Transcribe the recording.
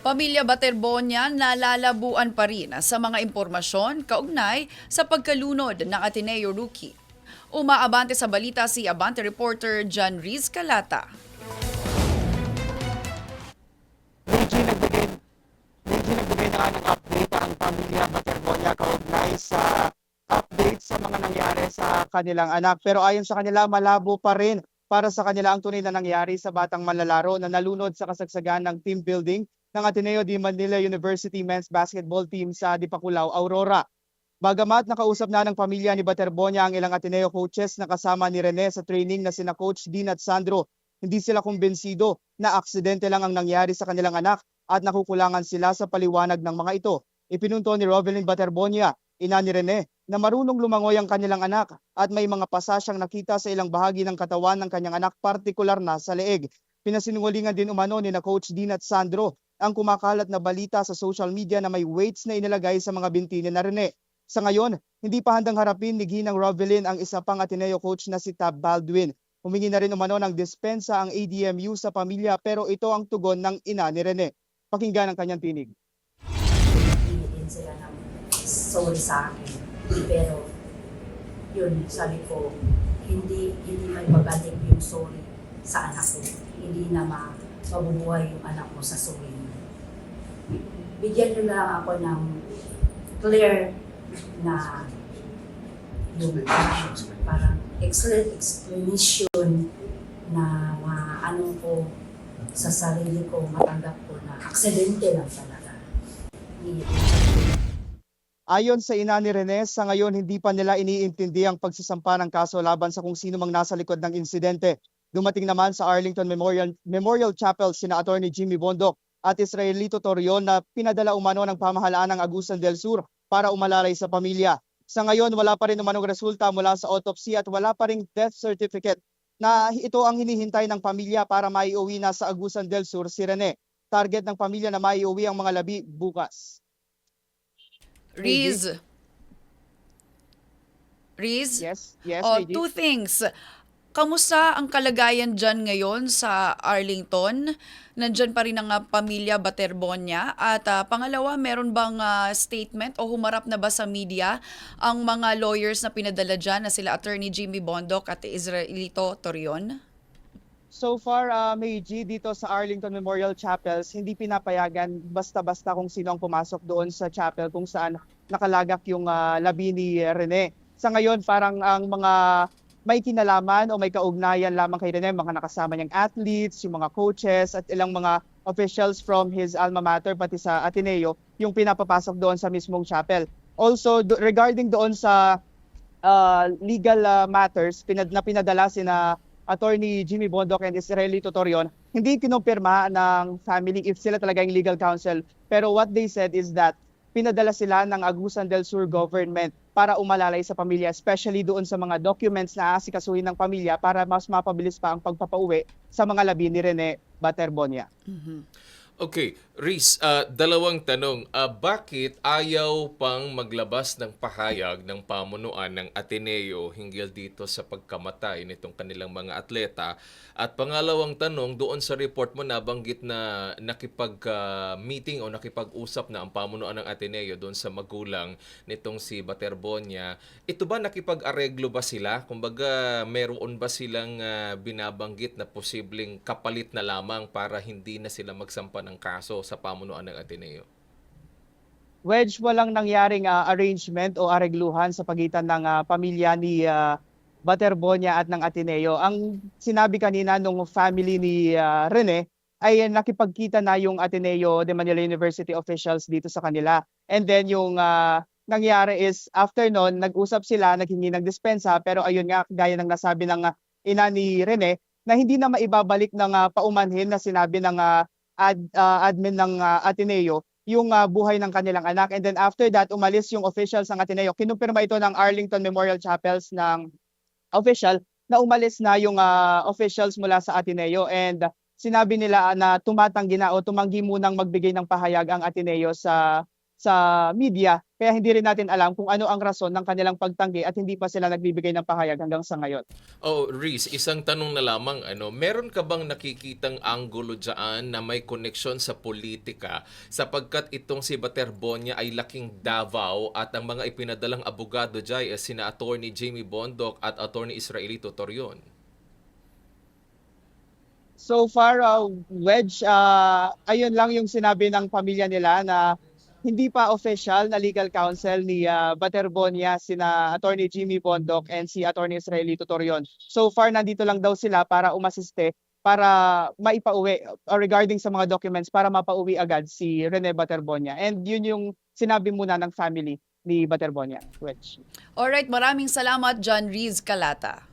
Pamilya Baterbonia nalalabuan pa rin sa mga impormasyon kaugnay sa pagkalunod ng Ateneo rookie. Umaabante sa balita si Abante reporter John Riz Calata. Medyo nagbigay, medyo nagbigay na nga ng update ang pamilya Baterbonia kaugnay sa update sa mga nangyari sa kanilang anak. Pero ayon sa kanila, malabo pa rin para sa kanila ang tunay na nangyari sa batang manlalaro na nalunod sa kasagsagan ng team building ng Ateneo de Manila University men's basketball team sa Dipakulaw, Aurora. Bagamat nakausap na ng pamilya ni Baterbonia ang ilang Ateneo coaches na kasama ni Rene sa training na sina Coach Dean at Sandro, hindi sila kumbinsido na aksidente lang ang nangyari sa kanilang anak at nakukulangan sila sa paliwanag ng mga ito. Ipinunto ni Rovelyn Baterbonia, ina ni Rene, na marunong lumangoy ang kanilang anak at may mga pasasyang nakita sa ilang bahagi ng katawan ng kanyang anak, partikular na sa leeg. Pinasinungalingan din umano ni na Coach Dean at Sandro ang kumakalat na balita sa social media na may weights na inilagay sa mga binti ni na Rene. Sa ngayon, hindi pa handang harapin ni Ginang Rovelyn ang isa pang Ateneo coach na si Tab Baldwin. Humingi na rin umano ng dispensa ang ADMU sa pamilya pero ito ang tugon ng ina ni Rene. Pakinggan ang kanyang tinig. Hihingin sila ng sorry sa akin. Pero yun, sabi ko, hindi may magaling yung sorry sa anak ko. Hindi na mabubuhay yung anak mo sa sorry mo. Bigyan nyo lang ako ng clear na yung parang excellent explanation na maano ko sa sarili ko, matanggap ko na aksidente lang talaga. Ayon sa ina ni Rene, sa ngayon hindi pa nila iniintindi ang pagsasampa ng kaso laban sa kung sino mang nasa likod ng insidente. Dumating naman sa Arlington Memorial Chapel sina Attorney Jimmy Bondoc at Israelito Torion na pinadala umano ng pamahalaan ng Agusan del Sur para umalalay sa pamilya. Sa ngayon, wala pa rin umanong resulta mula sa autopsy at wala pa ring death certificate na ito ang hinihintay ng pamilya para maiuwi na sa Agusan del Sur si Rene. Target ng pamilya na maiuwi ang mga labi bukas. Riz. Yes, Oh, Meiji. two things. Kamusta ang kalagayan dyan ngayon sa Arlington? Nandyan pa rin ang pamilya Baterbonia. At pangalawa, meron bang statement o humarap na ba sa media ang mga lawyers na pinadala dyan na sila Attorney Jimmy Bondoc at Israelito Torion? So far, Meiji, dito sa Arlington Memorial Chapels, hindi pinapayagan basta-basta kung sino ang pumasok doon sa chapel kung saan nakalagak yung labi ni Rene. Sa ngayon, parang ang mga may kinalaman o may kaugnayan lamang kay Rene, mga nakasama niyang athletes, yung mga coaches at ilang mga officials from his alma mater pati sa Ateneo yung pinapapasok doon sa mismong chapel. Also, regarding doon sa legal matters na pinadala sina Attorney Jimmy Bondoc and Israelito Torion, hindi kinumpirma ng family if sila talaga yung legal counsel. Pero what they said is that pinadala sila ng Agusan del Sur government para umalalay sa pamilya, especially doon sa mga documents na asikasuhin ng pamilya para mas mapabilis pa ang pagpapauwi sa mga labi ni Rene Baterbonia. Okay, Riz, dalawang tanong. Bakit ayaw pang maglabas ng pahayag ng pamunuan ng Ateneo hinggil dito sa pagkamatay nitong kanilang mga atleta? At pangalawang tanong, doon sa report mo nabanggit na nakipag-meeting o nakipag-usap na ang pamunuan ng Ateneo doon sa magulang nitong si Baterbonia. Ito ba nakipag-areglo ba sila? Kumbaga, meron ba silang binabanggit na posibleng kapalit na lamang para hindi na sila magsampa ng kaso sa pamunuan ng Ateneo? Wedge, walang nangyaring arrangement o aregluhan sa pagitan ng pamilya ni Baterbonia at ng Ateneo. Ang sinabi kanina nung family ni Rene ay nakipagkita na yung Ateneo de Manila University officials dito sa kanila. And then yung nangyari is after noon, nag-usap sila, naghingi ng dispensa, pero ayun nga, gaya ng nasabi ng ina ni Rene, na hindi na maibabalik ng paumanhin na sinabi ng admin ng Ateneo yung buhay ng kanilang anak. And then after that, umalis yung officials ng Ateneo. Kinumpirma ito ng Arlington Memorial Chapels ng official na umalis na yung officials mula sa Ateneo. And sinabi nila na tumatanggi na o tumanggi munang magbigay ng pahayag ang Ateneo sa media. Kaya hindi rin natin alam kung ano ang rason ng kanilang pagtanggi at hindi pa sila nagbibigay ng pahayag hanggang sa ngayon. Oh, Reese, isang tanong na lamang, meron ka bang nakikitang anggulo dyan na may koneksyon sa politika sapagkat itong si Baterbonia ay laking Davao at ang mga ipinadalang abogado dyan ay sina Attorney Jamie Bondoc at Attorney Israelito Torion? So far, Wedge, ayun lang yung sinabi ng pamilya nila na hindi pa official na legal counsel ni Baterbonia, sina Attorney Jimmy Bondoc and si Attorney Israelito Torion. So far, nandito lang daw sila para umasiste para maipauwi regarding sa mga documents para mapauwi agad si Rene Baterbonia. And yun yung sinabi muna ng family ni Baterbonia. Wedge. Alright, maraming salamat John Reese Calata.